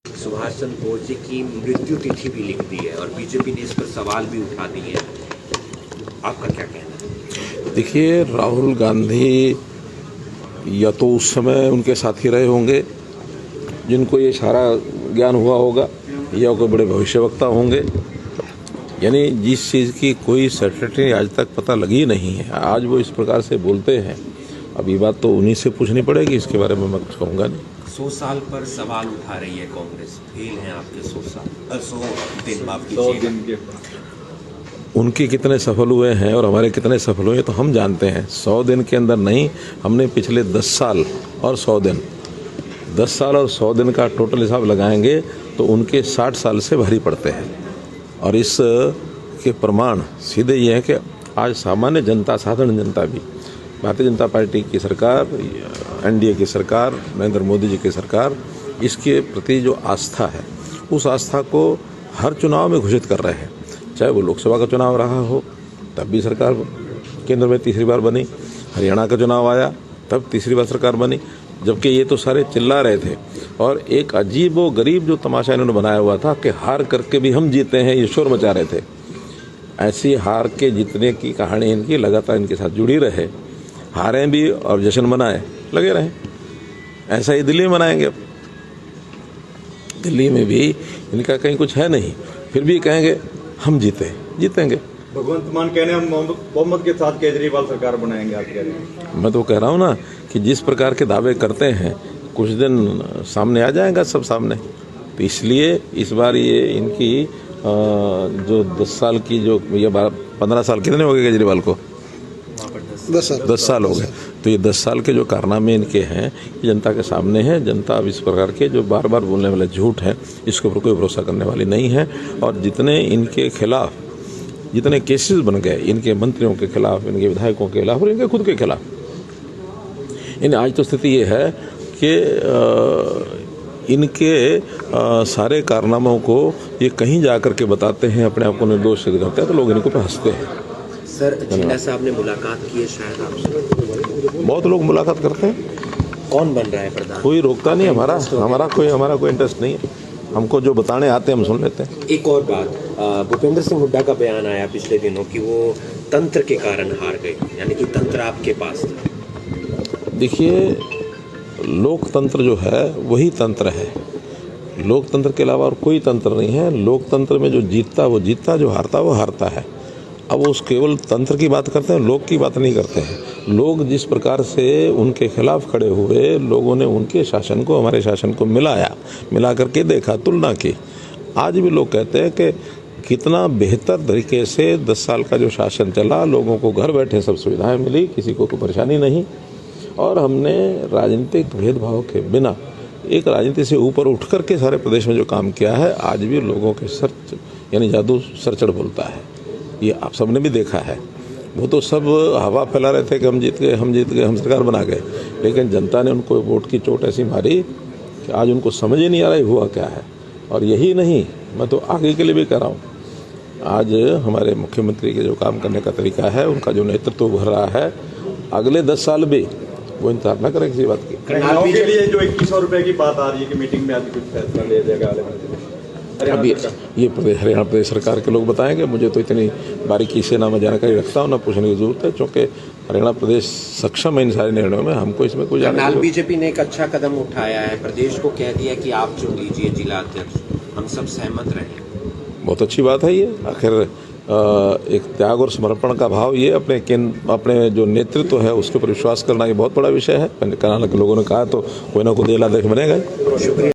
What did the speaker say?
सुभाष चंद्र बोस जी की मृत्यु तिथि भी लिख दी है और बीजेपी ने इस पर सवाल भी उठा दिए हैं। आपका क्या कहना है? देखिए, राहुल गांधी या तो उस समय उनके साथी रहे होंगे जिनको ये सारा ज्ञान हुआ होगा, या कोई बड़े भविष्यवक्ता होंगे। यानी जिस चीज़ की कोई सर्टेनिटी आज तक पता लगी नहीं है, आज वो इस प्रकार से बोलते हैं। अब ये बात तो उन्हीं से पूछनी पड़ेगी, इसके बारे में मैं कुछ कहूँगा नहीं। 100 साल पर सवाल उठा रही है कांग्रेस। फेल हैं आपके 100 दिन, माफ कीजिएगा। उनके कितने सफल हुए हैं और हमारे कितने सफल हुए तो हम जानते हैं। 100 दिन के अंदर नहीं, हमने पिछले 10 साल और 100 दिन, 10 साल और 100 दिन का टोटल हिसाब लगाएंगे तो उनके 60 साल से भारी पड़ते हैं। और इस के प्रमाण सीधे ये है कि आज सामान्य जनता, साधारण जनता भी भारतीय जनता पार्टी की सरकार, एनडीए की सरकार, नरेंद्र मोदी जी की सरकार, इसके प्रति जो आस्था है, उस आस्था को हर चुनाव में घोषित कर रहे हैं। चाहे वो लोकसभा का चुनाव रहा हो, तब भी सरकार केंद्र में तीसरी बार बनी। हरियाणा का चुनाव आया, तब तीसरी बार सरकार बनी। जबकि ये तो सारे चिल्ला रहे थे। और एक अजीब व गरीब जो तमाशा इन्होंने बनाया हुआ था कि हार करके भी हम जीते हैं, ये शोर मचा रहे थे। ऐसी हार के जीतने की कहानी इनकी लगातार इनके साथ जुड़ी रहे। हारें भी और जश्न मनाए, लगे रहें। ऐसा ही दिल्ली में मनाएंगे। अब दिल्ली में भी इनका कहीं कुछ है नहीं, फिर भी कहेंगे हम जीतेंगे। भगवंत मान कहने हम बहुमत के साथ केजरीवाल सरकार बनाएंगे, आप कह रहे हैं। मैं तो कह रहा हूँ ना कि जिस प्रकार के दावे करते हैं, कुछ दिन सामने आ जाएगा सब सामने। तो इसलिए इस बार ये इनकी जो 10 साल की जो ये 15 साल कितने हो गए केजरीवाल को? 10 साल हो गए। तो ये 10 साल के जो कारनामे इनके हैं, ये जनता के सामने हैं। जनता अब इस प्रकार के जो बार बार बोलने वाले झूठ हैं, इसके ऊपर कोई भरोसा करने वाली नहीं है। और जितने इनके खिलाफ जितने केसेस बन गए, इनके मंत्रियों के खिलाफ, इनके विधायकों के खिलाफ और इनके खुद के खिलाफ, आज तो स्थिति ये है कि इनके सारे कारनामों को ये कहीं जा कर के बताते हैं, अपने आप को निर्दोष सिद्ध करते हैं, तो लोग इनको पे हंसते हैं। सर, जिन्ना साहब ने मुलाकात की है शायद आपसे? बहुत लोग मुलाकात करते हैं। कौन बन रहा है प्रधान? कोई रोकता नहीं। हमारा कोई इंटरेस्ट नहीं है। हमको जो बताने आते हैं हम सुन लेते हैं। एक और बात, भूपेंद्र सिंह हुड्डा का बयान आया पिछले दिनों कि वो तंत्र के कारण हार गए, यानी कि तंत्र आपके पास था। देखिए, लोकतंत्र जो है वही तंत्र है। लोकतंत्र के अलावा और कोई तंत्र नहीं है। लोकतंत्र में जो जीतता वो जीतता, जो हारता वो हारता है। अब वो केवल तंत्र की बात करते हैं, लोग की बात नहीं करते हैं। लोग जिस प्रकार से उनके खिलाफ खड़े हुए, लोगों ने उनके शासन को हमारे शासन को मिला करके देखा, तुलना की। आज भी लोग कहते हैं कि कितना बेहतर तरीके से 10 साल का जो शासन चला, लोगों को घर बैठे सब सुविधाएं मिली, किसी को कोई परेशानी नहीं। और हमने राजनीतिक भेदभाव के बिना एक राजनीति से ऊपर उठ करके सारे प्रदेश में जो काम किया है, आज भी लोगों के सर यानी जादू सर चढ़ बोलता है। ये आप सबने भी देखा है। वो तो सब हवा फैला रहे थे कि हम जीत गए, हम सरकार बना गए। लेकिन जनता ने उनको वोट की चोट ऐसी मारी कि आज उनको समझ ही नहीं आ रहा हुआ क्या है। और यही नहीं, मैं तो आगे के लिए भी कह रहा हूँ। आज हमारे मुख्यमंत्री के जो काम करने का तरीका है, उनका जो नेतृत्व उभर रहा है, अगले 10 साल भी वो इंतजार न करें किसी बात की। महिलाओं के लिए जो 2100 रुपए की बात आ रही है कि मीटिंग में आज कुछ फैसला लिया जाएगा, अभी ये हरियाणा प्रदेश सरकार के लोग बताएंगे। मुझे तो इतनी बारीकी से ना मैं जानकारी रखता हूँ, ना पूछने की जरूरत है, क्योंकि हरियाणा प्रदेश सक्षम है इन सारे निर्णयों में। हमको इसमें कोई जानकारी। बीजेपी ने एक अच्छा कदम उठाया है, प्रदेश को कह दिया कि आप चुन लीजिए जिला अध्यक्ष, हम सब सहमत रहे। बहुत अच्छी बात है ये। आखिर एक त्याग और समर्पण का भाव, ये अपने जो नेतृत्व है उसके ऊपर विश्वास करना, ये बहुत बड़ा विषय है। कर्नाटक के लोगों ने कहा तो कोई ना कोई देश बनेगा। शुक्रिया।